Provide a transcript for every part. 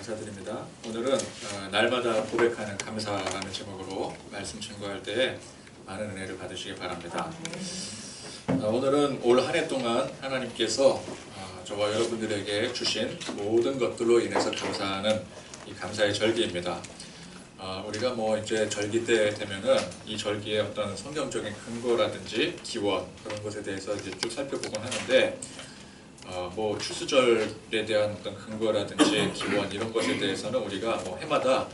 감사드립니다. 오늘은 날마다 고백하는 감사라는 제목으로 말씀 증거할 때에 많은 은혜를 받으시기 바랍니다. 오늘은 올 한 해 동안 하나님께서 저와 여러분들에게 주신 모든 것들로 인해서 감사하는 이 감사의 절기입니다. 우리가 이제 절기 때 되면은 이 절기의 어떤 성경적인 근거라든지 기원 그런 것에 대해서 이제 쭉 살펴보곤 하는데 추수절에 대한 어떤 근거라든지 기원 이런 것에 대해서는 우리가 해마다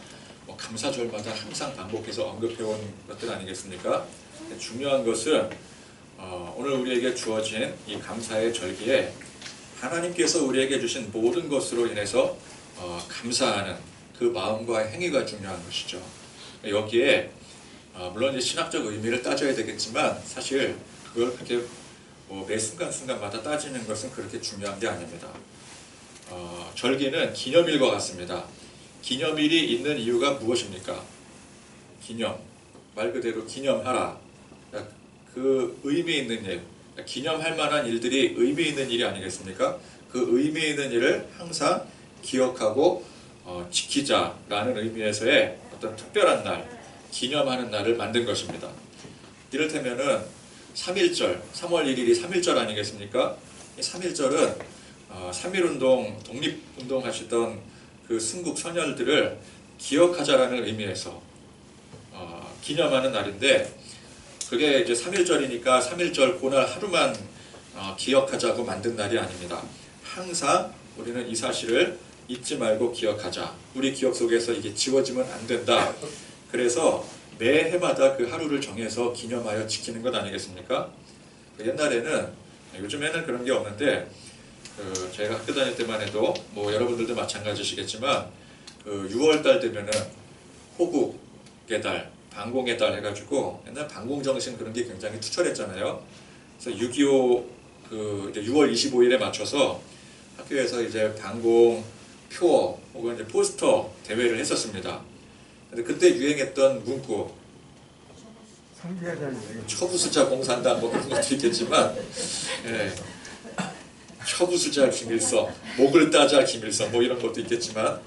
감사절마다 항상 반복해서 언급해온 것들 아니겠습니까? 중요한 것은 오늘 우리에게 주어진 이 감사의 절기에 하나님께서 우리에게 주신 모든 것으로 인해서 감사하는 그 마음과 행위가 중요한 것이죠. 여기에 물론 이제 신학적 의미를 따져야 되겠지만 사실 그걸 그렇게 매 순간순간마다 따지는 것은 그렇게 중요한 게 아닙니다. 절기는 기념일과 같습니다. 기념일이 있는 이유가 무엇입니까? 기념, 말 그대로 기념하라. 그 의미 있는 일, 기념할 만한 일들이 의미 있는 일이 아니겠습니까? 그 의미 있는 일을 항상 기억하고 지키자라는 의미에서의 어떤 특별한 날, 기념하는 날을 만든 것입니다. 이를테면은 3.1절, 3월 1일이 3.1절 아니겠습니까? 이 3.1절은 3.1운동, 독립운동 하시던 그 순국 선열들을 기억하자라는 의미에서 기념하는 날인데, 그게 이제 3.1절이니까 3.1절 그날 하루만 기억하자고 만든 날이 아닙니다. 항상 우리는 이 사실을 잊지 말고 기억하자. 우리 기억 속에서 이게 지워지면 안 된다. 그래서 매 해마다 그 하루를 정해서 기념하여 지키는 것 아니겠습니까? 옛날에는, 요즘에는 그런 게 없는데 제가 학교 다닐 때만 해도 여러분들도 마찬가지시겠지만 6월달 되면은 호국의 달, 반공의 달 해가지고 옛날 반공정신 그런 게 굉장히 투철했잖아요. 그래서 6.25 이제 6월 25일에 맞춰서 학교에서 이제 반공 표어 혹은 이제 포스터 대회를 했었습니다. 근데 그때 유행했던 문구, 처부수자 공산당 그런 것도 있겠지만, 처부수자 김일성, 목을 따자 김일성 이런 것도 있겠지만,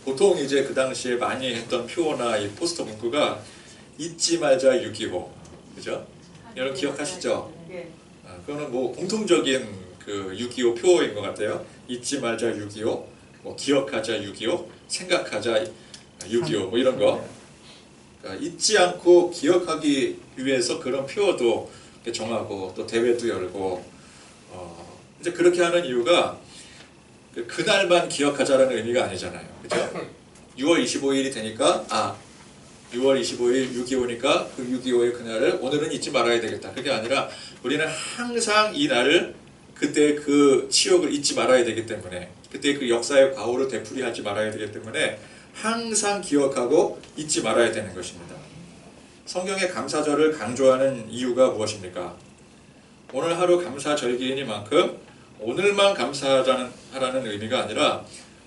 보통 이제 그 당시에 많이 했던 표어나 이 포스터 문구가 잊지 말자 6.25, 그죠? 여러분 기억하시죠? 그거는 공통적인 그 6.25 표어인 것 같아요. 잊지 말자 6.25, 기억하자 6.25, 생각하자 6.25 이런 거. 그러니까 잊지 않고 기억하기 위해서 그런 표어도 정하고 또 대회도 열고 이제 그렇게 하는 이유가 그날만 기억하자라는 의미가 아니잖아요. 그죠? 6월 25일이 되니까 6월 25일 6.25니까 그 6.25의 그날을 오늘은 잊지 말아야 되겠다. 그게 아니라 우리는 항상 이 날을 그때 그 치욕을 잊지 말아야 되기 때문에, 그때 그 역사의 과오를 되풀이하지 말아야 되기 때문에 항상 기억하고 잊지 말아야 되는 것입니다. 성경의 감사절을 강조하는 이유가 무엇입니까? 오늘 하루 감사절기이니만큼 오늘만 감사하라는 의미가 아니라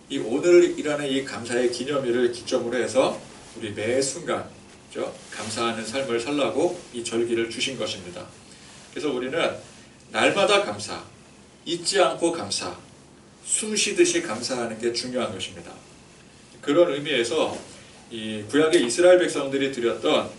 이 오늘이라는 이 감사의 기념일을 기점으로 해서 우리 매 순간 감사하는 삶을 살라고 이 절기를 주신 것입니다. 그래서 우리는 날마다 감사, 잊지 않고 감사, 숨 쉬듯이 감사하는 게 중요한 것입니다. 그런 의미에서 이 구약의 이스라엘 백성들이 드렸던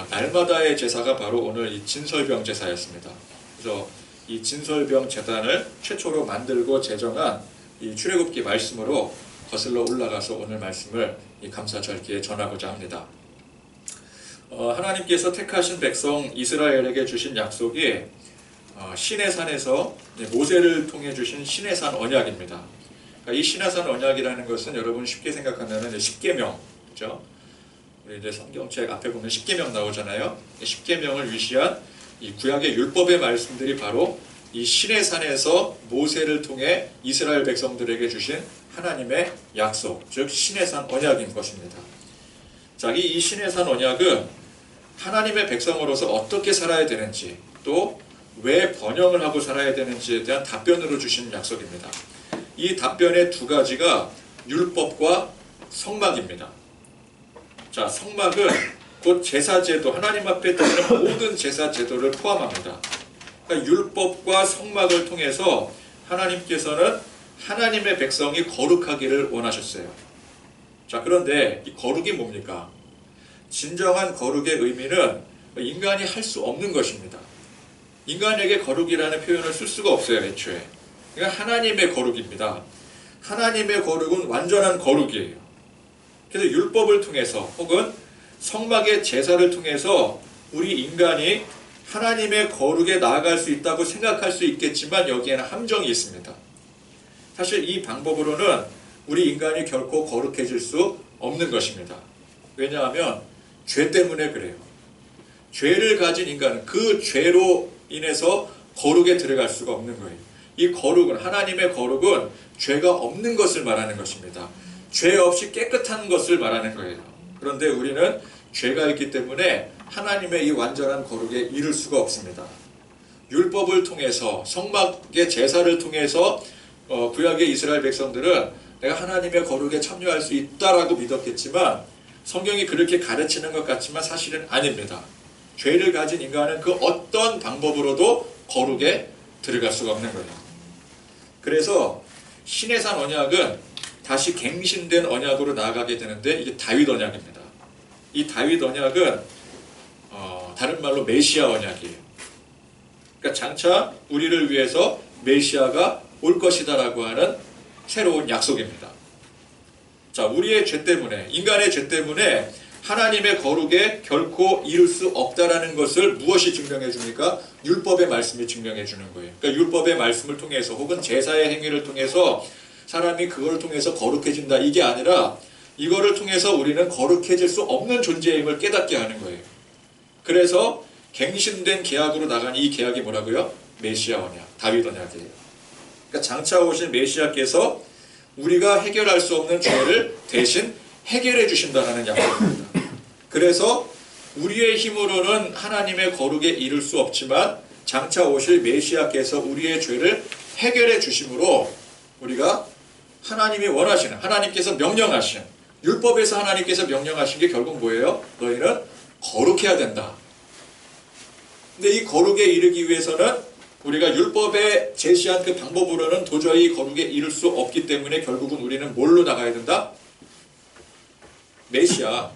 날마다의 제사가 바로 오늘 이 진설병 제사였습니다. 그래서 이 진설병 제단을 최초로 만들고 제정한 이 출애굽기 말씀으로 거슬러 올라가서 오늘 말씀을 이 감사절기에 전하고자 합니다. 하나님께서 택하신 백성 이스라엘에게 주신 약속이 시내산에서 모세를 통해 주신 시내산 언약입니다. 이 시내산 언약이라는 것은 여러분 쉽게 생각하면 십계명, 그죠? 이제 성경책 앞에 보면 십계명 나오잖아요. 십계명을 위시한 이 구약의 율법의 말씀들이 바로 이 시내산에서 모세를 통해 이스라엘 백성들에게 주신 하나님의 약속, 즉 시내산 언약인 것입니다. 자, 이 시내산 언약은 하나님의 백성으로서 어떻게 살아야 되는지, 또 왜 번영을 하고 살아야 되는지에 대한 답변으로 주신 약속입니다. 이 답변의 두 가지가 율법과 성막입니다. 자, 성막은 곧 제사제도, 하나님 앞에 드리는 모든 제사제도를 포함합니다. 그러니까 율법과 성막을 통해서 하나님께서는 하나님의 백성이 거룩하기를 원하셨어요. 자, 그런데 이 거룩이 뭡니까? 진정한 거룩의 의미는 인간이 할 수 없는 것입니다. 인간에게 거룩이라는 표현을 쓸 수가 없어요, 애초에. 그러니까 하나님의 거룩입니다. 하나님의 거룩은 완전한 거룩이에요. 그래서 율법을 통해서 혹은 성막의 제사를 통해서 우리 인간이 하나님의 거룩에 나아갈 수 있다고 생각할 수 있겠지만 여기에는 함정이 있습니다. 사실 이 방법으로는 우리 인간이 결코 거룩해질 수 없는 것입니다. 왜냐하면 죄 때문에 그래요. 죄를 가진 인간은 그 죄로 인해서 거룩에 들어갈 수가 없는 거예요. 이 거룩은, 하나님의 거룩은 죄가 없는 것을 말하는 것입니다. 죄 없이 깨끗한 것을 말하는 거예요. 그런데 우리는 죄가 있기 때문에 하나님의 이 완전한 거룩에 이를 수가 없습니다. 율법을 통해서, 성막의 제사를 통해서 구약의 이스라엘 백성들은 내가 하나님의 거룩에 참여할 수 있다라고 믿었겠지만 성경이 그렇게 가르치는 것 같지만 사실은 아닙니다. 죄를 가진 인간은 그 어떤 방법으로도 거룩에 들어갈 수가 없는 거예요. 그래서 시내산 언약은 다시 갱신된 언약으로 나아가게 되는데 이게 다윗 언약입니다. 이 다윗 언약은 다른 말로 메시아 언약이에요. 그러니까 장차 우리를 위해서 메시아가 올 것이다라고 하는 새로운 약속입니다. 자, 우리의 죄 때문에, 인간의 죄 때문에 하나님의 거룩에 결코 이룰 수 없다라는 것을 무엇이 증명해 줍니까? 율법의 말씀이 증명해 주는 거예요. 그러니까 율법의 말씀을 통해서 혹은 제사의 행위를 통해서 사람이 그걸 통해서 거룩해진다, 이게 아니라 이거를 통해서 우리는 거룩해질 수 없는 존재임을 깨닫게 하는 거예요. 그래서 갱신된 계약으로 나간 이 계약이 뭐라고요? 메시아 언약, 다윗 언약이에요. 그러니까 장차 오신 메시아께서 우리가 해결할 수 없는 죄를 대신 해결해 주신다는 약속입니다. 그래서 우리의 힘으로는 하나님의 거룩에 이를 수 없지만 장차 오실 메시아께서 우리의 죄를 해결해 주심으로 우리가 하나님이 원하시는, 하나님께서 명령하신, 율법에서 하나님께서 명령하신 게 결국 뭐예요? 너희는 거룩해야 된다. 근데 이 거룩에 이르기 위해서는 우리가 율법에 제시한 그 방법으로는 도저히 거룩에 이를 수 없기 때문에 결국은 우리는 뭘로 나가야 된다? 메시아.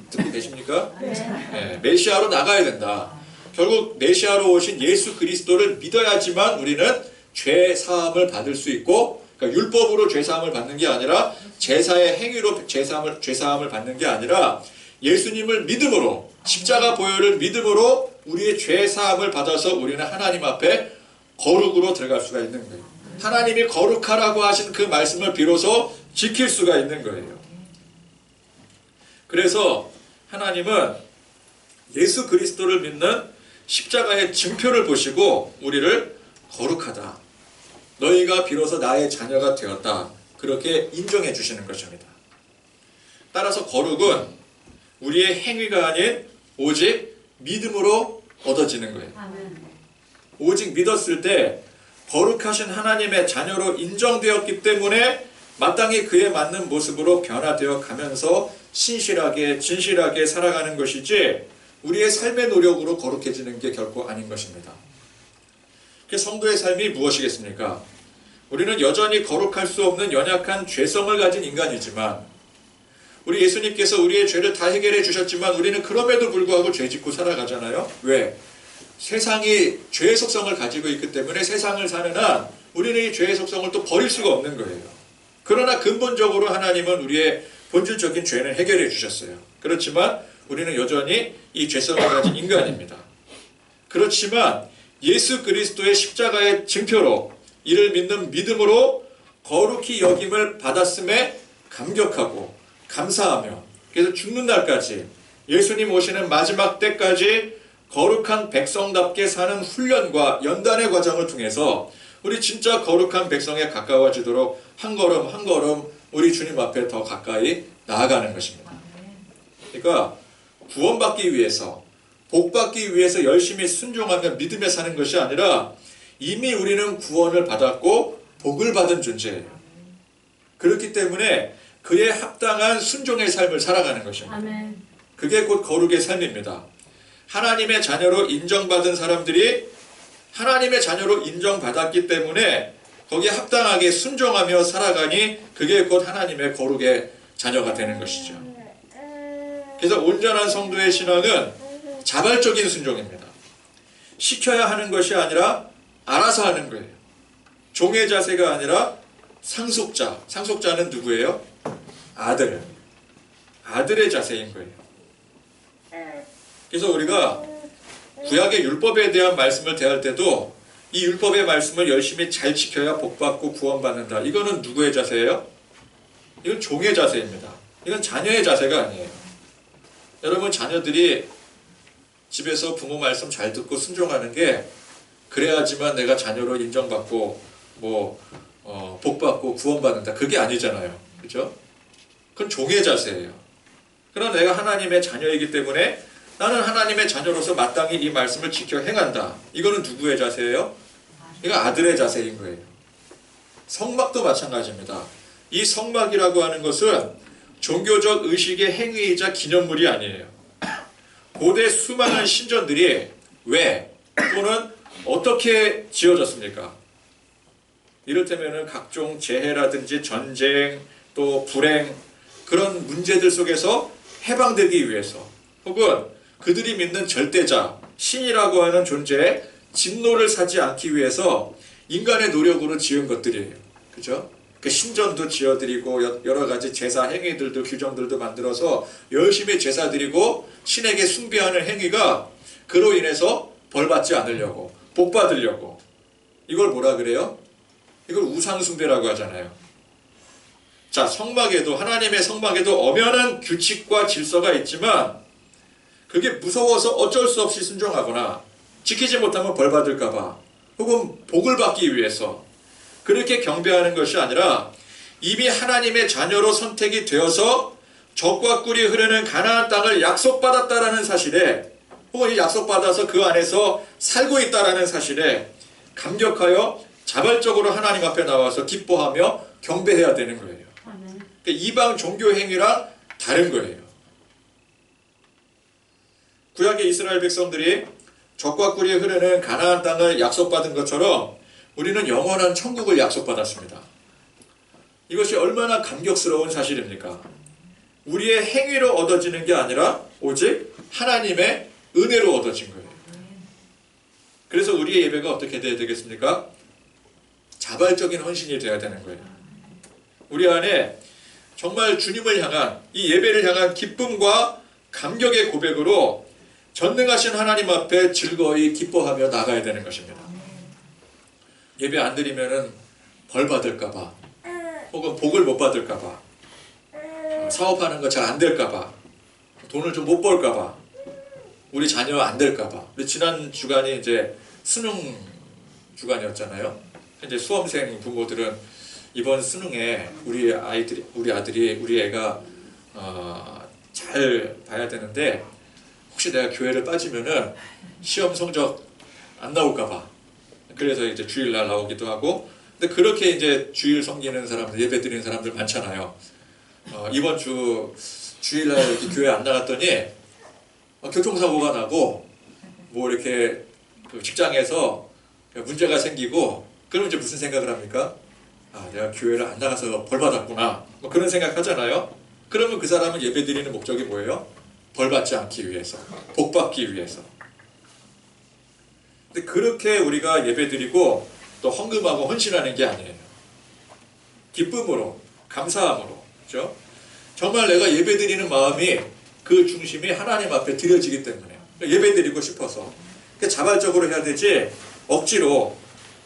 듣고 계십니까? 네, 메시아로 나가야 된다. 결국 메시아로 오신 예수 그리스도를 믿어야지만 우리는 죄 사함을 받을 수 있고, 그러니까 율법으로 죄 사함을 받는 게 아니라 제사의 행위로 죄 사함을 받는 게 아니라 예수님을 믿음으로, 십자가 보혈을 믿음으로 우리의 죄 사함을 받아서 우리는 하나님 앞에 거룩으로 들어갈 수가 있는 거예요. 하나님이 거룩하라고 하신 그 말씀을 비로소 지킬 수가 있는 거예요. 그래서 하나님은 예수 그리스도를 믿는 십자가의 증표를 보시고 우리를 거룩하다, 너희가 비로소 나의 자녀가 되었다, 그렇게 인정해 주시는 것입니다. 따라서 거룩은 우리의 행위가 아닌 오직 믿음으로 얻어지는 거예요. 오직 믿었을 때 거룩하신 하나님의 자녀로 인정되었기 때문에 마땅히 그에 맞는 모습으로 변화되어 가면서 신실하게 진실하게 살아가는 것이지 우리의 삶의 노력으로 거룩해지는 게 결코 아닌 것입니다. 성도의 삶이 무엇이겠습니까? 우리는 여전히 거룩할 수 없는 연약한 죄성을 가진 인간이지만 우리 예수님께서 우리의 죄를 다 해결해 주셨지만 우리는 그럼에도 불구하고 죄 짓고 살아가잖아요. 왜? 세상이 죄의 속성을 가지고 있기 때문에 세상을 사는 한 우리는 이 죄의 속성을 또 버릴 수가 없는 거예요. 그러나 근본적으로 하나님은 우리의 본질적인 죄는 해결해 주셨어요. 그렇지만 우리는 여전히 이 죄성을 가진 인간입니다. 그렇지만 예수 그리스도의 십자가의 증표로 이를 믿는 믿음으로 거룩히 여김을 받았음에 감격하고 감사하며, 그래서 죽는 날까지 예수님 오시는 마지막 때까지 거룩한 백성답게 사는 훈련과 연단의 과정을 통해서 우리 진짜 거룩한 백성에 가까워지도록 한 걸음 한 걸음 우리 주님 앞에 더 가까이 나아가는 것입니다. 그러니까 구원받기 위해서, 복받기 위해서 열심히 순종하며 믿음에 사는 것이 아니라 이미 우리는 구원을 받았고 복을 받은 존재예요. 그렇기 때문에 그에 합당한 순종의 삶을 살아가는 것입니다. 그게 곧 거룩의 삶입니다. 하나님의 자녀로 인정받은 사람들이 하나님의 자녀로 인정받았기 때문에 거기에 합당하게 순종하며 살아가니 그게 곧 하나님의 거룩의 자녀가 되는 것이죠. 그래서 온전한 성도의 신앙은 자발적인 순종입니다. 시켜야 하는 것이 아니라 알아서 하는 거예요. 종의 자세가 아니라 상속자. 상속자는 누구예요? 아들. 아들의 자세인 거예요. 그래서 우리가 구약의 율법에 대한 말씀을 대할 때도 이 율법의 말씀을 열심히 잘 지켜야 복받고 구원받는다. 이거는 누구의 자세예요? 이건 종의 자세입니다. 이건 자녀의 자세가 아니에요. 여러분, 자녀들이 집에서 부모 말씀 잘 듣고 순종하는 게 그래야지만 내가 자녀로 인정받고 복받고 구원받는다. 그게 아니잖아요. 그죠? 그건 종의 자세예요. 그러나 내가 하나님의 자녀이기 때문에 나는 하나님의 자녀로서 마땅히 이 말씀을 지켜 행한다. 이거는 누구의 자세예요? 이건 아들의 자세인 거예요. 성막도 마찬가지입니다. 이 성막이라고 하는 것은 종교적 의식의 행위이자 기념물이 아니에요. 고대 수많은 신전들이 왜 또는 어떻게 지어졌습니까? 이를테면 각종 재해라든지 전쟁 또 불행 그런 문제들 속에서 해방되기 위해서 혹은 그들이 믿는 절대자 신이라고 하는 존재의 진노를 사지 않기 위해서 인간의 노력으로 지은 것들이에요. 그죠? 그 신전도 지어드리고 여러 가지 제사 행위들도 규정들도 만들어서 열심히 제사 드리고 신에게 숭배하는 행위가 그로 인해서 벌받지 않으려고 복 받으려고 이걸 뭐라 그래요? 이걸 우상숭배라고 하잖아요. 자, 성막에도 하나님의 성막에도 엄연한 규칙과 질서가 있지만 그게 무서워서 어쩔 수 없이 순종하거나 지키지 못하면 벌받을까봐 혹은 복을 받기 위해서 그렇게 경배하는 것이 아니라 이미 하나님의 자녀로 선택이 되어서 젖과 꿀이 흐르는 가나안 땅을 약속받았다라는 사실에 혹은 이 약속받아서 그 안에서 살고 있다라는 사실에 감격하여 자발적으로 하나님 앞에 나와서 기뻐하며 경배해야 되는 거예요. 그러니까 이방 종교 행위랑 다른 거예요. 구약의 이스라엘 백성들이 젖과 꿀이 흐르는 가나안 땅을 약속받은 것처럼 우리는 영원한 천국을 약속받았습니다. 이것이 얼마나 감격스러운 사실입니까? 우리의 행위로 얻어지는 게 아니라 오직 하나님의 은혜로 얻어진 거예요. 그래서 우리의 예배가 어떻게 돼야 되겠습니까? 자발적인 헌신이 되어야 되는 거예요. 우리 안에 정말 주님을 향한 이 예배를 향한 기쁨과 감격의 고백으로 전능하신 하나님 앞에 즐거이 기뻐하며 나가야 되는 것입니다. 예배 안 드리면은 벌 받을까봐 혹은 복을 못 받을까봐 사업하는 거 잘 안 될까봐 돈을 좀 못 벌까봐 우리 자녀 안 될까봐 우리 지난 주간이 이제 수능 주간이었잖아요. 이제 수험생 부모들은 이번 수능에 우리 아들이 우리 애가 잘 봐야 되는데 혹시 내가 교회를 빠지면은 시험 성적 안 나올까봐 그래서 이제 주일날 나오기도 하고 근데 그렇게 이제 주일 섬기는 사람들 예배 드리는 사람들 많잖아요. 이번 주일날 이렇게 교회 안 나갔더니 교통사고가 나고 뭐 이렇게 그 직장에서 문제가 생기고 그러면 이제 무슨 생각을 합니까? 아, 내가 교회를 안 나가서 벌 받았구나. 뭐 그런 생각 하잖아요. 그러면 그 사람은 예배 드리는 목적이 뭐예요? 벌 받지 않기 위해서, 복 받기 위해서. 근데 그렇게 우리가 예배 드리고 또 헌금하고 헌신하는 게 아니에요. 기쁨으로, 감사함으로, 그렇죠? 정말 내가 예배 드리는 마음이 그 중심이 하나님 앞에 드려지기 때문에 예배 드리고 싶어서 자발적으로 해야 되지 억지로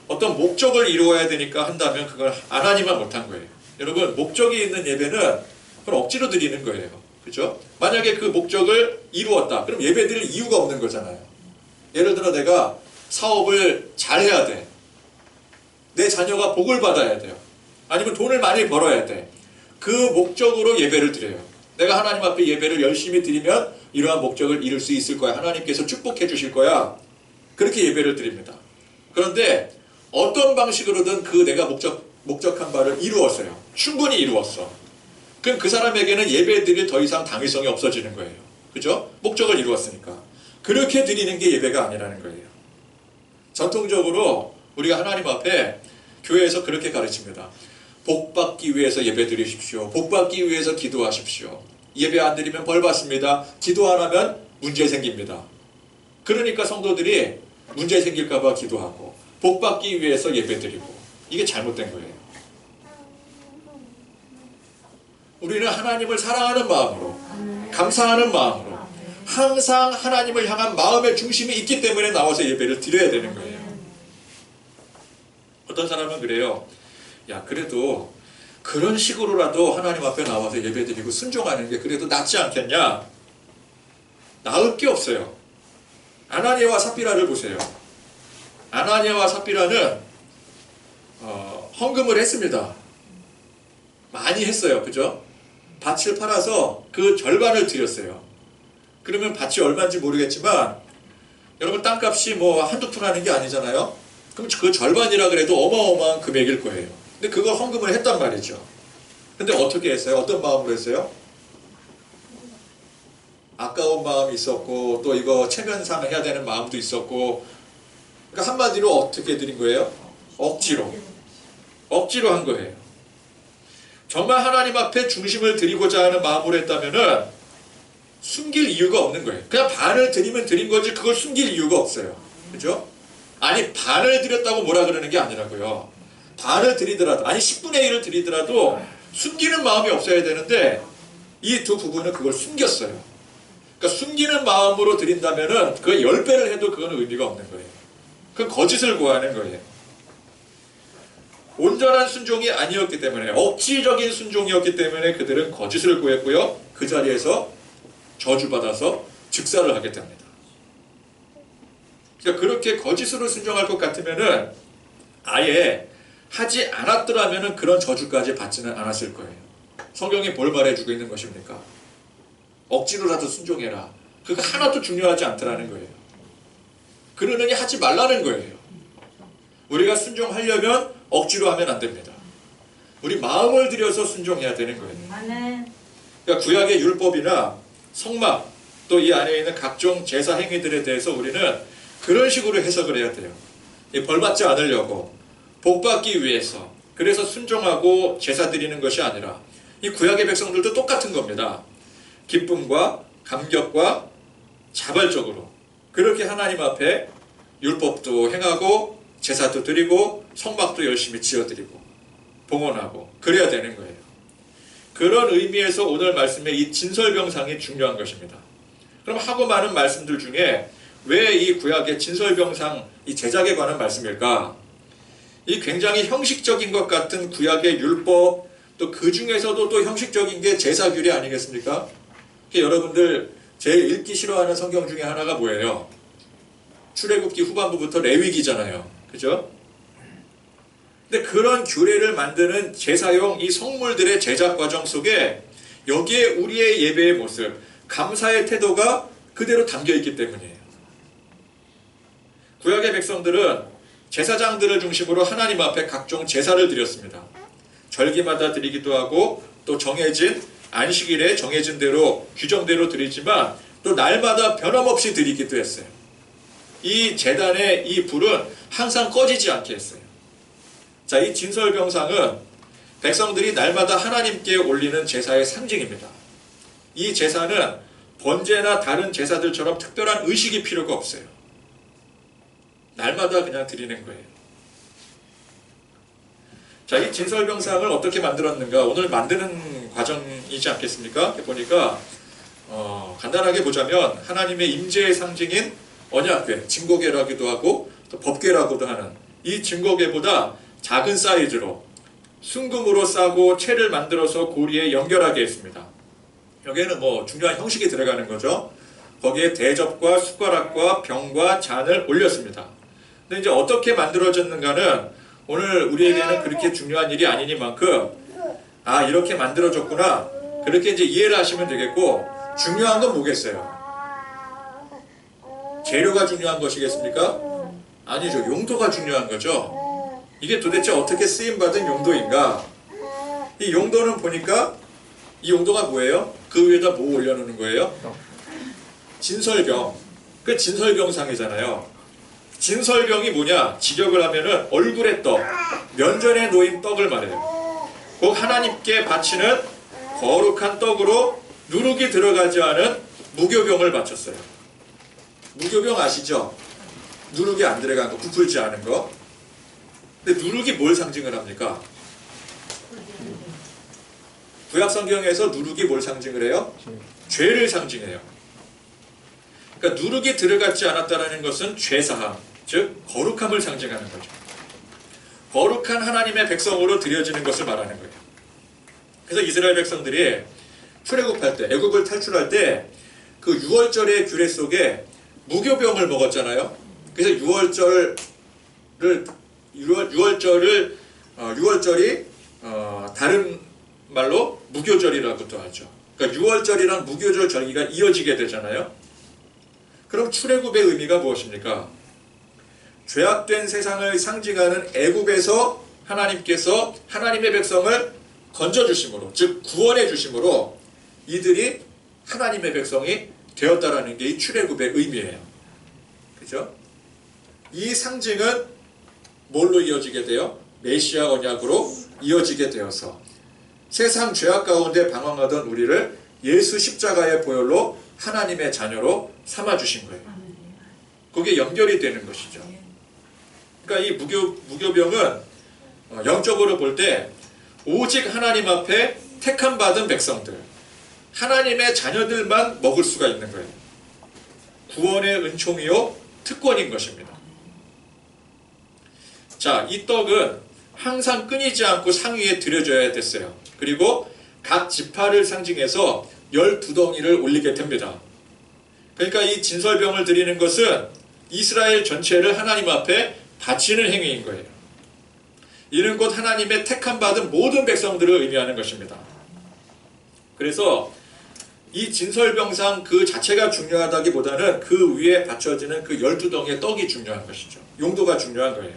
어떤 목적을 이루어야 되니까 한다면 그걸 안 하니만 못한 거예요. 여러분, 목적이 있는 예배는 그걸 억지로 드리는 거예요. 그렇죠? 만약에 그 목적을 이루었다. 그럼 예배 드릴 이유가 없는 거잖아요. 예를 들어 내가 사업을 잘 해야 돼. 내 자녀가 복을 받아야 돼요. 아니면 돈을 많이 벌어야 돼. 그 목적으로 예배를 드려요. 내가 하나님 앞에 예배를 열심히 드리면 이러한 목적을 이룰 수 있을 거야. 하나님께서 축복해 주실 거야. 그렇게 예배를 드립니다. 그런데 어떤 방식으로든 그 내가 목적한 바를 이루었어요. 충분히 이루었어. 그럼 그 사람에게는 예배 드릴 더 이상 당위성이 없어지는 거예요. 그죠? 목적을 이루었으니까. 그렇게 드리는 게 예배가 아니라는 거예요. 전통적으로 우리가 하나님 앞에 교회에서 그렇게 가르칩니다. 복 받기 위해서 예배 드리십시오. 복 받기 위해서 기도하십시오. 예배 안 드리면 벌 받습니다. 기도 안 하면 문제 생깁니다. 그러니까 성도들이 문제 생길까 봐 기도하고 복 받기 위해서 예배 드리고, 이게 잘못된 거예요. 우리는 하나님을 사랑하는 마음으로, 감사하는 마음으로, 항상 하나님을 향한 마음의 중심이 있기 때문에 나와서 예배를 드려야 되는 거예요. 어떤 사람은 그래요. 야, 그래도 그런 식으로라도 하나님 앞에 나와서 예배 드리고 순종하는 게 그래도 낫지 않겠냐? 나을 게 없어요. 아나니아와 삽비라를 보세요. 아나니아와 삽비라는 헌금을 했습니다. 많이 했어요. 그죠? 밭을 팔아서 그 절반을 드렸어요. 그러면 밭이 얼마인지 모르겠지만 여러분, 땅값이 뭐 한두 푼 하는 게 아니잖아요. 그럼 그 절반이라 그래도 어마어마한 금액일 거예요. 근데 그걸 헌금을 했단 말이죠. 근데 어떻게 했어요? 어떤 마음으로 했어요? 아까운 마음이 있었고, 또 이거 체면상 해야 되는 마음도 있었고, 그러니까 한마디로 어떻게 드린 거예요? 억지로 한 거예요. 정말 하나님 앞에 중심을 드리고자 하는 마음으로 했다면은 숨길 이유가 없는 거예요. 그냥 반을 드리면 드린 거지 그걸 숨길 이유가 없어요. 그죠? 아니, 반을 드렸다고 뭐라 그러는 게 아니라고요. 반을 드리더라도, 아니 10분의 1을 드리더라도 숨기는 마음이 없어야 되는데 이 두 부부는 그걸 숨겼어요. 그러니까 숨기는 마음으로 드린다면은 그 10배를 해도 그건 의미가 없는 거예요. 그건 거짓을 구하는 거예요. 온전한 순종이 아니었기 때문에, 억지적인 순종이었기 때문에 그들은 거짓을 구했고요. 그 자리에서 저주받아서 즉사를 하게 됩니다. 그러니까 그렇게 거짓으로 순종할 것 같으면은 아예 하지 않았더라면은 그런 저주까지 받지는 않았을 거예요. 성경이 뭘 말해주고 있는 것입니까? 억지로라도 순종해라. 그거 하나도 중요하지 않더라는 거예요. 그러느니 하지 말라는 거예요. 우리가 순종하려면 억지로 하면 안 됩니다. 우리 마음을 들여서 순종해야 되는 거예요. 그러니까 구약의 율법이나 성막, 또 이 안에 있는 각종 제사 행위들에 대해서 우리는 그런 식으로 해석을 해야 돼요. 벌받지 않으려고, 복받기 위해서, 그래서 순종하고 제사 드리는 것이 아니라, 이 구약의 백성들도 똑같은 겁니다. 기쁨과 감격과 자발적으로 그렇게 하나님 앞에 율법도 행하고 제사도 드리고 성막도 열심히 지어드리고 봉헌하고 그래야 되는 거예요. 그런 의미에서 오늘 말씀의 이 진설병상이 중요한 것입니다. 그럼 하고 많은 말씀들 중에 왜 이 구약의 진설병상, 이 제작에 관한 말씀일까? 이 굉장히 형식적인 것 같은 구약의 율법, 또 그 중에서도 또 형식적인 게 제사규례 아니겠습니까? 여러분들 제일 읽기 싫어하는 성경 중에 하나가 뭐예요? 출애굽기 후반부부터 레위기잖아요. 그죠? 근데 그런 규례를 만드는 제사용 이 성물들의 제작 과정 속에 여기에 우리의 예배의 모습, 감사의 태도가 그대로 담겨있기 때문이에요. 구약의 백성들은 제사장들을 중심으로 하나님 앞에 각종 제사를 드렸습니다. 절기마다 드리기도 하고 또 정해진 안식일에 정해진 대로 규정대로 드리지만 또 날마다 변함없이 드리기도 했어요. 이 제단의 이 불은 항상 꺼지지 않게 했어요. 자, 이 진설병상은 백성들이 날마다 하나님께 올리는 제사의 상징입니다. 이 제사는 번제나 다른 제사들처럼 특별한 의식이 필요가 없어요. 날마다 그냥 드리는 거예요. 자, 이 진설병상을 어떻게 만들었는가? 오늘 만드는 과정이지 않겠습니까? 보니까 간단하게 보자면 하나님의 임재의 상징인 언약궤, 증거궤라기도 하고 또 법궤라고도 하는 이 증거궤보다 작은 사이즈로 순금으로 싸고 채를 만들어서 고리에 연결하게 했습니다. 여기에는 뭐 중요한 형식이 들어가는 거죠. 거기에 대접과 숟가락과 병과 잔을 올렸습니다. 근데 이제 어떻게 만들어졌는가는 오늘 우리에게는 그렇게 중요한 일이 아니니만큼 아, 이렇게 만들어졌구나, 그렇게 이제 이해를 하시면 되겠고, 중요한 건 뭐겠어요? 재료가 중요한 것이겠습니까? 아니죠. 용도가 중요한 거죠. 이게 도대체 어떻게 쓰임받은 용도인가? 이 용도는 보니까 이 용도가 뭐예요? 그 위에다 뭐 올려놓는 거예요? 진설병. 그 진설병상이잖아요. 진설병이 뭐냐? 직역을 하면은 얼굴의 떡, 면전에 놓인 떡을 말해요. 곧 하나님께 바치는 거룩한 떡으로 누룩이 들어가지 않은 무교병을 바쳤어요. 무교병 아시죠? 누룩이 안 들어간 거, 부풀지 않은 거. 근데 누룩이 뭘 상징을 합니까? 구약 성경에서 누룩이 뭘 상징을 해요? 죄를 상징해요. 그러니까 누룩이 들어가지 않았다는 것은 죄사함, 즉 거룩함을 상징하는 거죠. 거룩한 하나님의 백성으로 드려지는 것을 말하는 거예요. 그래서 이스라엘 백성들이 출애굽할 때, 애굽을 탈출할 때 그 유월절의 규례 속에 무교병을 먹었잖아요. 그래서 유월절이 다른 말로 무교절이라고도 하죠. 그러니까 유월절이랑 무교절 절기가 이어지게 되잖아요. 그럼 출애굽의 의미가 무엇입니까? 죄악된 세상을 상징하는 애굽에서 하나님께서 하나님의 백성을 건져주심으로, 즉 구원해 주심으로 이들이 하나님의 백성이 되었다라는 게 이 출애굽의 의미예요. 그죠? 이 상징은 뭘로 이어지게 돼요? 메시아 언약으로 이어지게 되어서 세상 죄악 가운데 방황하던 우리를 예수 십자가의 보혈로 하나님의 자녀로 삼아주신 거예요. 그게 연결이 되는 것이죠. 그러니까 이 무교병은 영적으로 볼 때 오직 하나님 앞에 택함 받은 백성들, 하나님의 자녀들만 먹을 수가 있는 거예요. 구원의 은총이요 특권인 것입니다. 자, 이 떡은 항상 끊이지 않고 상위에 들여져야 됐어요. 그리고 각 지파를 상징해서 12덩이를 올리게 됩니다. 그러니까 이 진설병을 드리는 것은 이스라엘 전체를 하나님 앞에 바치는 행위인 거예요. 이는 곧 하나님의 택함 받은 모든 백성들을 의미하는 것입니다. 그래서 이 진설병상 그 자체가 중요하다기보다는 그 위에 받쳐지는 그 12덩이의 떡이 중요한 것이죠. 용도가 중요한 거예요.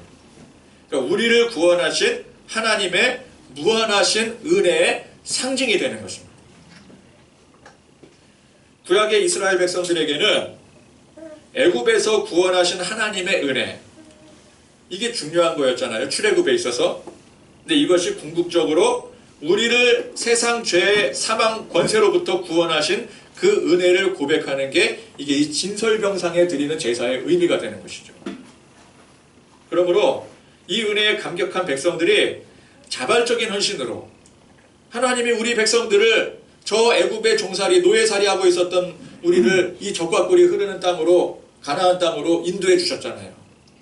그러니까 우리를 구원하신 하나님의 무한하신 은혜의 상징이 되는 것입니다. 구약의 이스라엘 백성들에게는 애굽에서 구원하신 하나님의 은혜, 이게 중요한 거였잖아요. 출애굽에 있어서. 근데 이것이 궁극적으로 우리를 세상 죄, 사망, 권세로부터 구원하신 그 은혜를 고백하는 게 이게 이 진설병상에 드리는 제사의 의미가 되는 것이죠. 그러므로 이 은혜에 감격한 백성들이 자발적인 헌신으로 하나님이 우리 백성들을 저 애굽의 종살이, 노예살이 하고 있었던 우리를 이 적과 꿀이 흐르는 땅으로, 가나안 땅으로 인도해 주셨잖아요.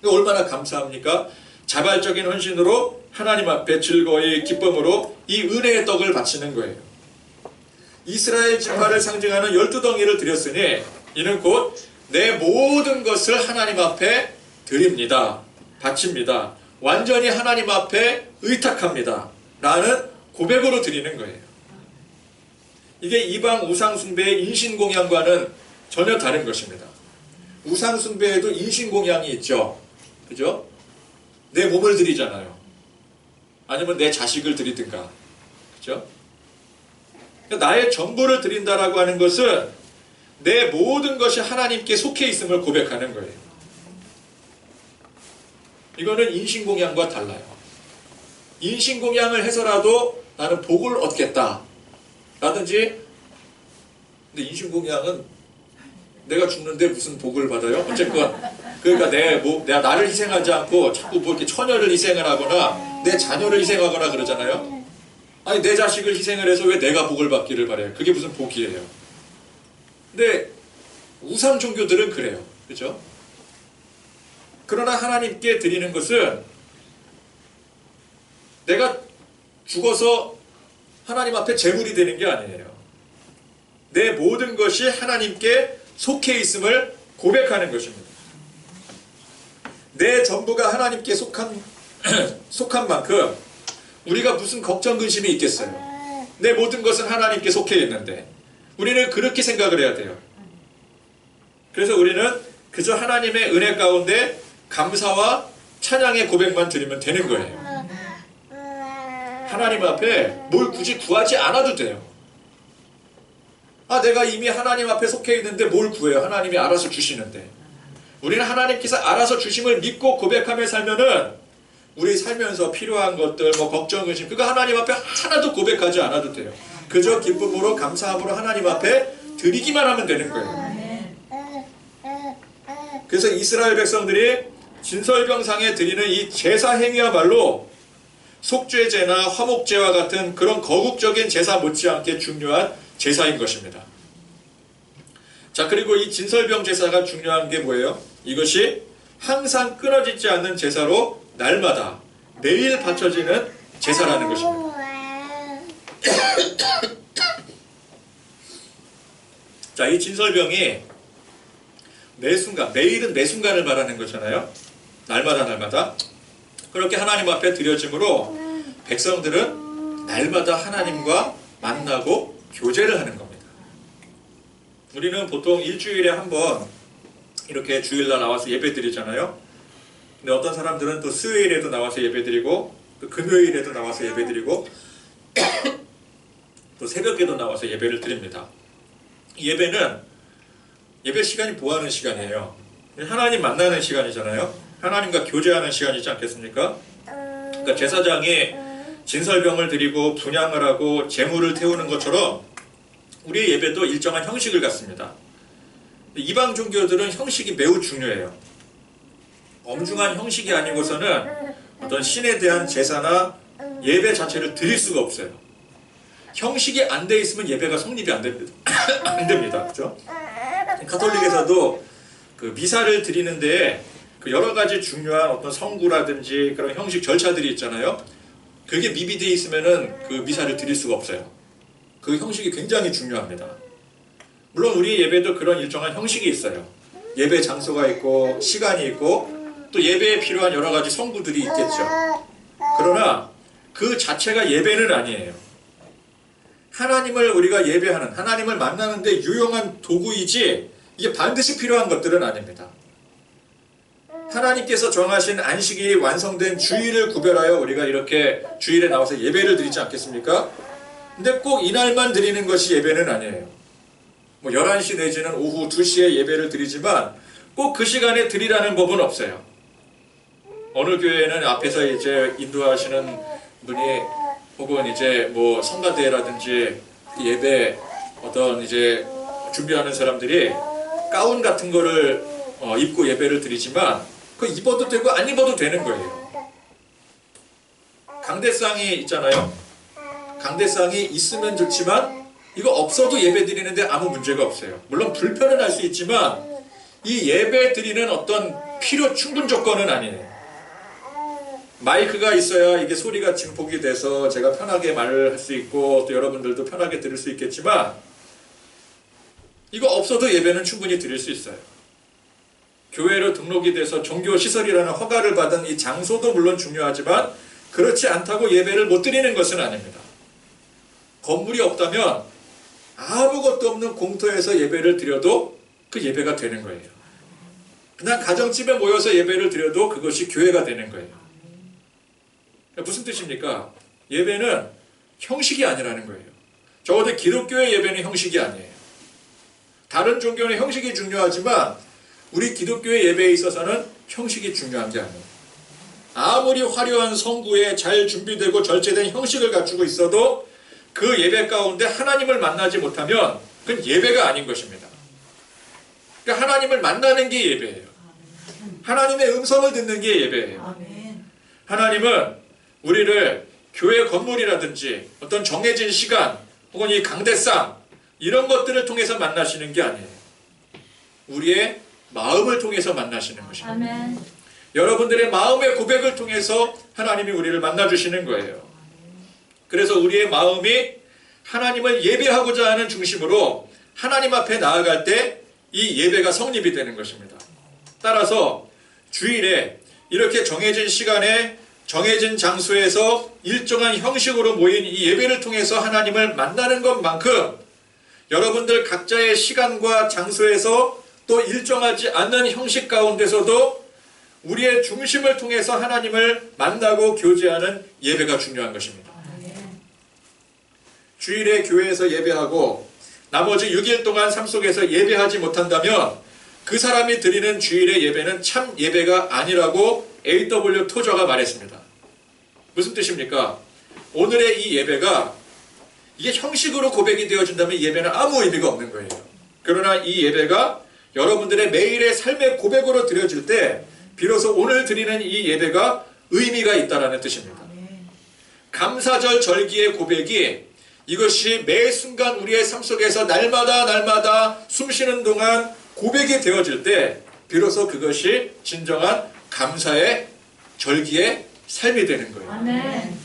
얼마나 감사합니까? 자발적인 헌신으로 하나님 앞에 즐거이 기쁨으로 이 은혜의 떡을 바치는 거예요. 이스라엘 지파를 상징하는 12덩이를 드렸으니 이는 곧 내 모든 것을 하나님 앞에 드립니다. 바칩니다. 완전히 하나님 앞에 의탁합니다. 라는 고백으로 드리는 거예요. 이게 이방 우상숭배의 인신공양과는 전혀 다른 것입니다. 우상숭배에도 인신공양이 있죠. 그죠? 내 몸을 드리잖아요. 아니면 내 자식을 드리든가. 그죠? 그러니까 나의 전부를 드린다라고 하는 것은 내 모든 것이 하나님께 속해 있음을 고백하는 거예요. 이거는 인신공양과 달라요. 인신공양을 해서라도 나는 복을 얻겠다 라든지, 근데 인신공양은 내가 죽는데 무슨 복을 받아요? 어쨌건 그러니까 내가 나를 희생하지 않고 자꾸 뭐 이렇게 처녀를 희생을 하거나 내 자녀를 희생하거나 그러잖아요. 아니 내 자식을 희생을 해서 왜 내가 복을 받기를 바래요? 그게 무슨 복이에요? 근데 우상 종교들은 그래요. 그렇죠? 그러나 하나님께 드리는 것은 내가 죽어서 하나님 앞에 제물이 되는 게 아니에요. 내 모든 것이 하나님께 속해 있음을 고백하는 것입니다. 내 전부가 하나님께 속한 만큼 우리가 무슨 걱정 근심이 있겠어요. 내 모든 것은 하나님께 속해 있는데 우리는 그렇게 생각을 해야 돼요. 그래서 우리는 그저 하나님의 은혜 가운데 감사와 찬양의 고백만 드리면 되는 거예요. 하나님 앞에 뭘 굳이 구하지 않아도 돼요. 내가 이미 하나님 앞에 속해 있는데 뭘 구해요? 하나님이 알아서 주시는데. 우리는 하나님께서 알아서 주심을 믿고 고백하며 살면은 우리 살면서 필요한 것들, 뭐 걱정, 의심, 그거 하나님 앞에 하나도 고백하지 않아도 돼요. 그저 기쁨으로 감사함으로 하나님 앞에 드리기만 하면 되는 거예요. 그래서 이스라엘 백성들이 진설병상에 드리는 이 제사 행위야말로 속죄제나 화목제와 같은 그런 거국적인 제사 못지않게 중요한 제사인 것입니다. 자, 그리고 이 진설병 제사가 중요한 게 뭐예요? 이것이 항상 끊어지지 않는 제사로 날마다 매일 바쳐지는 제사라는 것입니다. 자, 이 진설병이 매 순간, 매일은 매 순간을 말하는 거잖아요. 날마다 그렇게 하나님 앞에 드려짐으로 백성들은 날마다 하나님과 만나고 교제를 하는 겁니다. 우리는 보통 일주일에 한 번 이렇게 주일날 나와서 예배 드리잖아요. 근데 어떤 사람들은 또 수요일에도 나와서 예배 드리고, 또 금요일에도 나와서 예배 드리고, 또 새벽에도 나와서 예배를 드립니다. 예배는 예배 시간이 뭐 하는 시간이에요? 하나님 만나는 시간이잖아요. 하나님과 교제하는 시간이지 않겠습니까? 그러니까 제사장이 진설병을 드리고 분향을 하고 제물을 태우는 것처럼 우리의 예배도 일정한 형식을 갖습니다. 이방 종교들은 형식이 매우 중요해요. 엄중한 형식이 아니고서는 어떤 신에 대한 제사나 예배 자체를 드릴 수가 없어요. 형식이 안 돼 있으면 예배가 성립이 안 됩니다. 안 됩니다. 그렇죠? 가톨릭에서도 그 미사를 드리는데 그 여러 가지 중요한 어떤 성구라든지 그런 형식 절차들이 있잖아요. 그게 미비되어 있으면은 그 미사를 드릴 수가 없어요. 그 형식이 굉장히 중요합니다. 물론 우리 예배도 그런 일정한 형식이 있어요. 예배 장소가 있고 시간이 있고 또 예배에 필요한 여러 가지 성구들이 있겠죠. 그러나 그 자체가 예배는 아니에요. 하나님을 우리가 예배하는, 하나님을 만나는 데 유용한 도구이지 이게 반드시 필요한 것들은 아닙니다. 하나님께서 정하신 안식일이 완성된 주일을 구별하여 우리가 이렇게 주일에 나와서 예배를 드리지 않겠습니까? 근데 꼭 이날만 드리는 것이 예배는 아니에요. 뭐 11시 내지는 오후 2시에 예배를 드리지만 꼭 그 시간에 드리라는 법은 없어요. 어느 교회는 앞에서 이제 인도하시는 분이 혹은 이제 뭐 성가대라든지 예배 어떤 이제 준비하는 사람들이 가운 같은 거를 입고 예배를 드리지만 그 입어도 되고 안 입어도 되는 거예요. 강대상이 있잖아요. 강대상이 있으면 좋지만 이거 없어도 예배 드리는데 아무 문제가 없어요. 물론 불편은 할 수 있지만 이 예배 드리는 어떤 필요 충분 조건은 아니에요. 마이크가 있어야 이게 소리가 증폭이 돼서 제가 편하게 말을 할 수 있고 또 여러분들도 편하게 들을 수 있겠지만 이거 없어도 예배는 충분히 드릴 수 있어요. 교회로 등록이 돼서 종교시설이라는 허가를 받은 이 장소도 물론 중요하지만 그렇지 않다고 예배를 못 드리는 것은 아닙니다. 건물이 없다면 아무것도 없는 공터에서 예배를 드려도 그 예배가 되는 거예요. 그냥 가정집에 모여서 예배를 드려도 그것이 교회가 되는 거예요. 무슨 뜻입니까? 예배는 형식이 아니라는 거예요. 적어도 기독교의 예배는 형식이 아니에요. 다른 종교는 형식이 중요하지만 우리 기독교의 예배에 있어서는 형식이 중요한 게 아니에요. 아무리 화려한 성구에 잘 준비되고 절제된 형식을 갖추고 있어도 그 예배 가운데 하나님을 만나지 못하면 그건 예배가 아닌 것입니다. 그러니까 하나님을 만나는 게 예배예요. 하나님의 음성을 듣는 게 예배예요. 하나님은 우리를 교회 건물이라든지 어떤 정해진 시간 혹은 이 강대상 이런 것들을 통해서 만나시는 게 아니에요. 우리의 마음을 통해서 만나시는 것입니다. 아멘. 여러분들의 마음의 고백을 통해서 하나님이 우리를 만나주시는 거예요. 그래서 우리의 마음이 하나님을 예배하고자 하는 중심으로 하나님 앞에 나아갈 때 이 예배가 성립이 되는 것입니다. 따라서 주일에 이렇게 정해진 시간에 정해진 장소에서 일정한 형식으로 모인 이 예배를 통해서 하나님을 만나는 것만큼 여러분들 각자의 시간과 장소에서 또 일정하지 않는 형식 가운데서도 우리의 중심을 통해서 하나님을 만나고 교제하는 예배가 중요한 것입니다. 주일에 교회에서 예배하고 나머지 6일 동안 삶 속에서 예배하지 못한다면 그 사람이 드리는 주일의 예배는 참 예배가 아니라고 A.W. 토저가 말했습니다. 무슨 뜻입니까? 오늘의 이 예배가 이게 형식으로 고백이 되어진다면 예배는 아무 의미가 없는 거예요. 그러나 이 예배가 여러분들의 매일의 삶의 고백으로 드려질 때 비로소 오늘 드리는 이 예배가 의미가 있다는 뜻입니다. 감사절 절기의 고백이 이것이 매 순간 우리의 삶 속에서 날마다 숨쉬는 동안 고백이 되어질 때 비로소 그것이 진정한 감사의 절기의 삶이 되는 거예요. 아멘.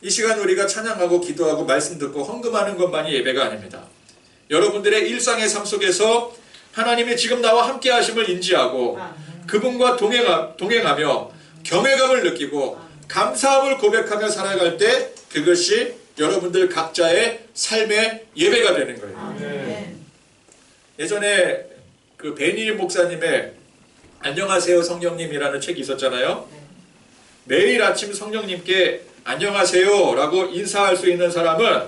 이 시간 우리가 찬양하고 기도하고 말씀 듣고 헌금하는 것만이 예배가 아닙니다. 여러분들의 일상의 삶 속에서 하나님이 지금 나와 함께 하심을 인지하고 그분과 동행하며 경외감을 느끼고 감사함을 고백하며 살아갈 때 그것이 여러분들 각자의 삶의 예배가 되는 거예요. 아멘. 예전에 그 베니 목사님의 안녕하세요 성령님이라는 책이 있었잖아요. 매일 아침 성령님께 안녕하세요 라고 인사할 수 있는 사람은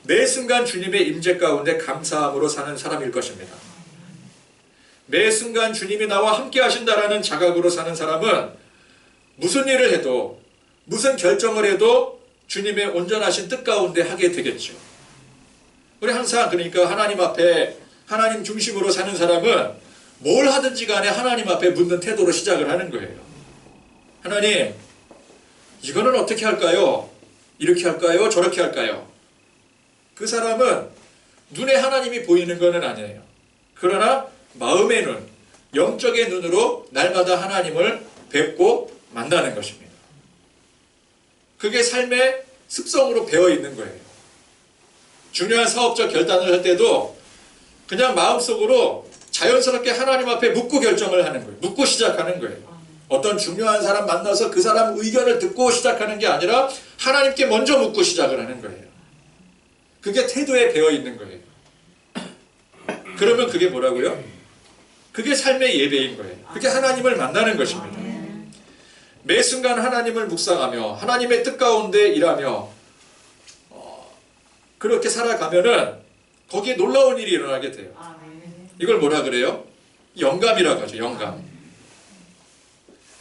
매 순간 주님의 임재 가운데 감사함으로 사는 사람일 것입니다. 매 순간 주님이 나와 함께 하신다라는 자각으로 사는 사람은 무슨 일을 해도 무슨 결정을 해도 주님의 온전하신 뜻 가운데 하게 되겠죠. 우리 항상 그러니까 하나님 앞에 하나님 중심으로 사는 사람은 뭘 하든지 간에 하나님 앞에 묻는 태도로 시작을 하는 거예요. 하나님, 이거는 어떻게 할까요? 이렇게 할까요? 저렇게 할까요? 그 사람은 눈에 하나님이 보이는 것은 아니에요. 그러나 마음의 눈, 영적의 눈으로 날마다 하나님을 뵙고 만나는 것입니다. 그게 삶의 습성으로 배어 있는 거예요. 중요한 사업적 결단을 할 때도 그냥 마음속으로 자연스럽게 하나님 앞에 묻고 결정을 하는 거예요. 묻고 시작하는 거예요. 어떤 중요한 사람 만나서 그 사람 의견을 듣고 시작하는 게 아니라 하나님께 먼저 묻고 시작을 하는 거예요. 그게 태도에 배어 있는 거예요. 그러면 그게 뭐라고요? 그게 삶의 예배인 거예요. 그게 하나님을 만나는 것입니다. 매 순간 하나님을 묵상하며 하나님의 뜻 가운데 일하며 그렇게 살아가면은 거기에 놀라운 일이 일어나게 돼요. 이걸 뭐라 그래요? 영감이라고 하죠. 영감.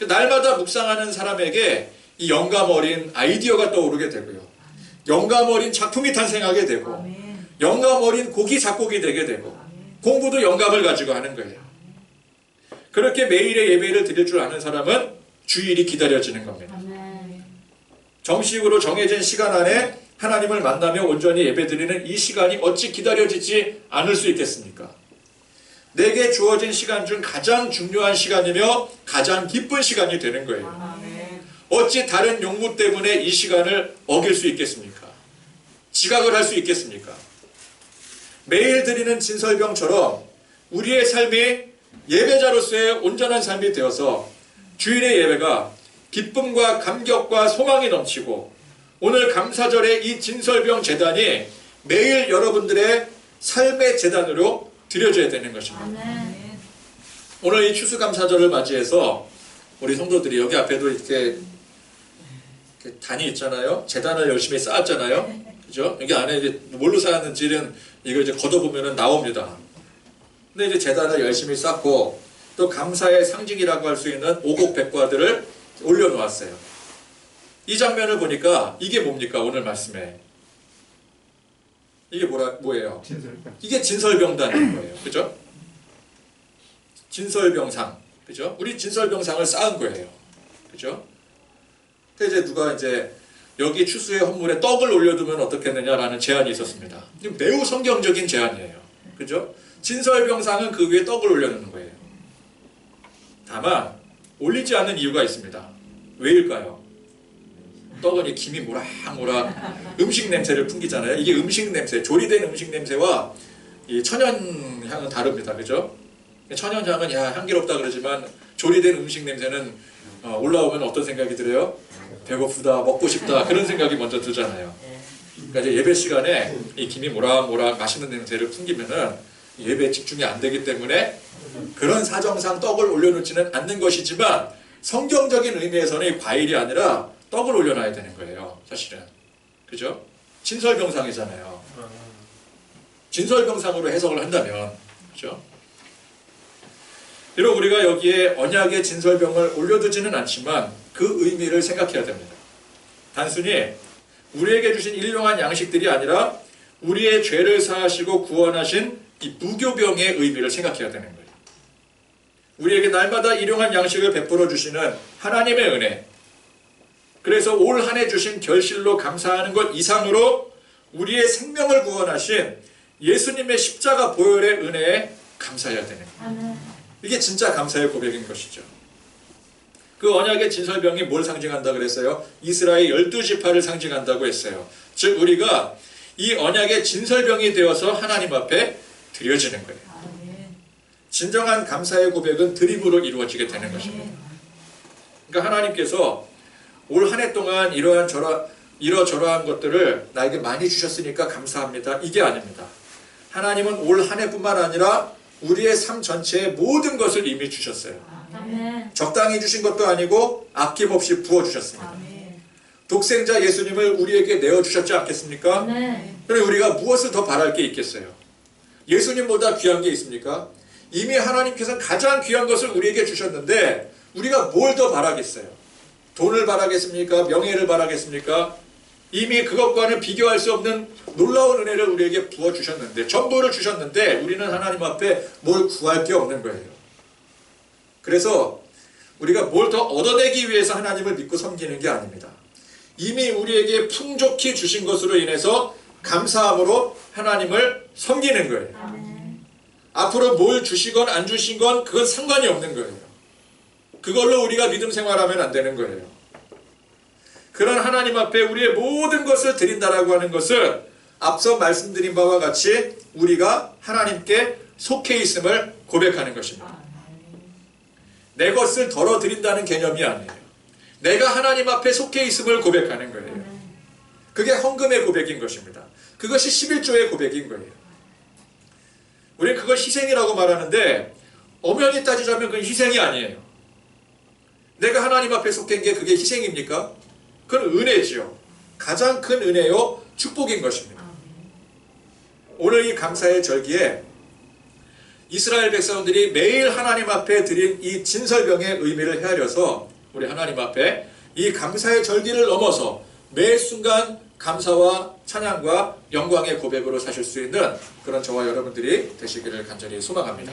날마다 묵상하는 사람에게 이 영감 어린 아이디어가 떠오르게 되고요. 영감 어린 작품이 탄생하게 되고 영감 어린 곡이 작곡이 되게 되고 공부도 영감을 가지고 하는 거예요. 그렇게 매일의 예배를 드릴 줄 아는 사람은 주일이 기다려지는 겁니다. 정식으로 정해진 시간 안에 하나님을 만나며 온전히 예배드리는 이 시간이 어찌 기다려지지 않을 수 있겠습니까? 내게 주어진 시간 중 가장 중요한 시간이며 가장 기쁜 시간이 되는 거예요. 어찌 다른 용무 때문에 이 시간을 어길 수 있겠습니까? 지각을 할 수 있겠습니까? 매일 드리는 진설병처럼 우리의 삶이 예배자로서의 온전한 삶이 되어서 주일의 예배가 기쁨과 감격과 소망이 넘치고 오늘 감사절의 이 진설병 제단이 매일 여러분들의 삶의 제단으로 드려져야 되는 것입니다. 오늘 이 추수감사절을 맞이해서 우리 성도들이 여기 앞에도 이렇게 단이 있잖아요. 제단을 열심히 쌓았잖아요. 그죠? 여기 안에 이제 뭘로 쌓았는지는 이거 이제 걷어보면 나옵니다. 근데 이제 제단을 열심히 쌓고 또 감사의 상징이라고 할 수 있는 오곡백과들을 올려놓았어요. 이 장면을 보니까 이게 뭡니까? 오늘 말씀에 이게 뭐예요? 진설병. 이게 진설병단인 거예요. 그죠? 진설병상. 그죠? 우리 진설병상을 쌓은 거예요. 그죠? 근데 이제 누가 이제 여기 추수의 헌물에 떡을 올려두면 어떻겠느냐라는 제안이 있었습니다. 매우 성경적인 제안이에요. 그죠? 진설병상은 그 위에 떡을 올려놓는 거예요. 다만 올리지 않는 이유가 있습니다. 왜일까요? 떡은 이 김이 모락모락 음식 냄새를 풍기잖아요. 이게 음식 냄새, 조리된 음식 냄새와 이 천연향은 다릅니다. 그죠? 천연향은 야 향기롭다 그러지만 조리된 음식 냄새는 올라오면 어떤 생각이 들어요? 배고프다, 먹고 싶다 그런 생각이 먼저 들잖아요. 그러니까 이제 예배 시간에 이 김이 모락모락 맛있는 냄새를 풍기면은 예배에 집중이 안 되기 때문에 그런 사정상 떡을 올려놓지는 않는 것이지만 성경적인 의미에서는 과일이 아니라 떡을 올려놔야 되는 거예요. 사실은. 그죠? 진설병상이잖아요. 진설병상으로 해석을 한다면. 그죠? 비록 우리가 여기에 언약의 진설병을 올려두지는 않지만 그 의미를 생각해야 됩니다. 단순히 우리에게 주신 일용한 양식들이 아니라 우리의 죄를 사하시고 구원하신 이 무교병의 의미를 생각해야 되는 거예요. 우리에게 날마다 일용한 양식을 베풀어 주시는 하나님의 은혜, 그래서 올 한 해 주신 결실로 감사하는 것 이상으로 우리의 생명을 구원하신 예수님의 십자가 보혈의 은혜에 감사해야 되는 거예요. 이게 진짜 감사의 고백인 것이죠. 그 언약의 진설병이 뭘 상징한다 그랬어요? 이스라엘 12지파를 상징한다고 했어요. 즉 우리가 이 언약의 진설병이 되어서 하나님 앞에 드려지는 거예요. 진정한 감사의 고백은 드림으로 이루어지게 되는 것입니다. 그러니까 하나님께서 올 한 해 동안 이러저러한 것들을 나에게 많이 주셨으니까 감사합니다. 이게 아닙니다. 하나님은 올 한 해뿐만 아니라 우리의 삶 전체의 모든 것을 이미 주셨어요. 적당히 주신 것도 아니고 아낌없이 부어주셨습니다. 독생자 예수님을 우리에게 내어주셨지 않겠습니까? 그럼 우리가 무엇을 더 바랄 게 있겠어요? 예수님보다 귀한 게 있습니까? 이미 하나님께서 가장 귀한 것을 우리에게 주셨는데 우리가 뭘 더 바라겠어요? 돈을 바라겠습니까? 명예를 바라겠습니까? 이미 그것과는 비교할 수 없는 놀라운 은혜를 우리에게 부어주셨는데, 전부를 주셨는데 우리는 하나님 앞에 뭘 구할 게 없는 거예요. 그래서 우리가 뭘 더 얻어내기 위해서 하나님을 믿고 섬기는 게 아닙니다. 이미 우리에게 풍족히 주신 것으로 인해서 감사함으로 하나님을 섬기는 거예요. 앞으로 뭘 주시건 안 주신 건 그건 상관이 없는 거예요. 그걸로 우리가 믿음 생활하면 안 되는 거예요. 그런 하나님 앞에 우리의 모든 것을 드린다라고 하는 것은 앞서 말씀드린 바와 같이 우리가 하나님께 속해 있음을 고백하는 것입니다. 내 것을 덜어 드린다는 개념이 아니에요. 내가 하나님 앞에 속해 있음을 고백하는 거예요. 그게 헌금의 고백인 것입니다. 그것이 11조의 고백인 거예요. 우리는 그걸 희생이라고 말하는데 엄연히 따지자면 그건 희생이 아니에요. 내가 하나님 앞에 속한 게 그게 희생입니까? 그건 은혜지요. 가장 큰 은혜요 축복인 것입니다. 오늘 이 감사의 절기에 이스라엘 백성들이 매일 하나님 앞에 드린 이 진설병의 의미를 헤아려서 우리 하나님 앞에 이 감사의 절기를 넘어서 매 순간 감사와 찬양과 영광의 고백으로 사실 수 있는 그런 저와 여러분들이 되시기를 간절히 소망합니다.